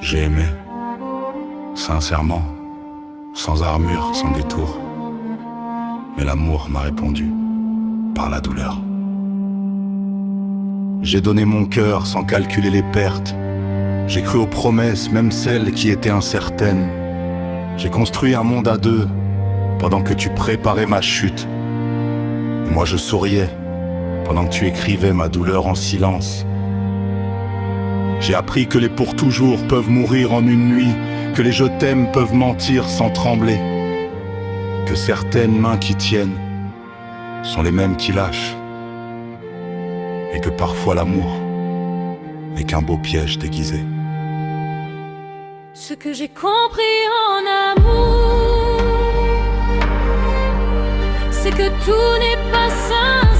J'ai aimé, sincèrement, sans armure, sans détour. Mais l'amour m'a répondu par la douleur. J'ai donné mon cœur sans calculer les pertes. J'ai cru aux promesses, même celles qui étaient incertaines. J'ai construit un monde à deux, pendant que tu préparais ma chute. Moi je souriais, pendant que tu écrivais ma douleur en silence. J'ai appris que les pour toujours peuvent mourir en une nuit, que les je t'aime peuvent mentir sans trembler, que certaines mains qui tiennent sont les mêmes qui lâchent, et que parfois l'amour n'est qu'un beau piège déguisé. Ce que j'ai compris en amour, c'est que tout n'est pas sincère.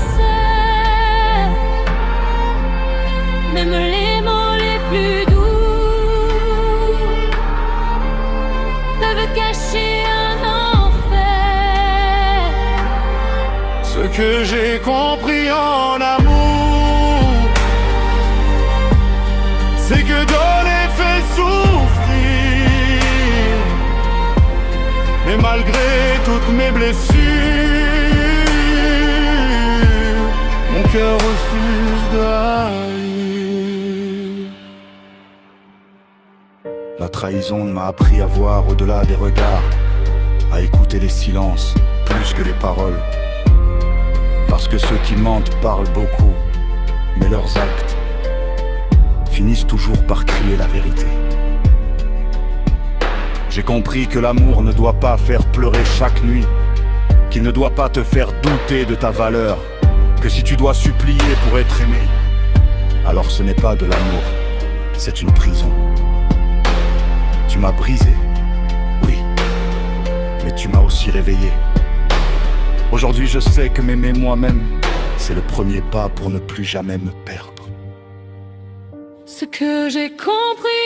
Même les mots les plus doux peuvent cacher un enfer. Ce que j'ai compris en amour, c'est que donner fait souffrir. Mais malgré toutes mes blessures, mon cœur refuse d'haïr. La trahison m'a appris à voir au-delà des regards, à écouter les silences plus que les paroles. Parce que ceux qui mentent parlent beaucoup, mais leurs actes finissent toujours par crier la vérité. J'ai compris que l'amour ne doit pas faire pleurer chaque nuit, qu'il ne doit pas te faire douter de ta valeur, que si tu dois supplier pour être aimé, alors ce n'est pas de l'amour, c'est une prison. Tu m'as brisé, oui, mais tu m'as aussi réveillé. Aujourd'hui je sais que m'aimer moi-même, c'est le premier pas pour ne plus jamais me perdre. Ce que j'ai compris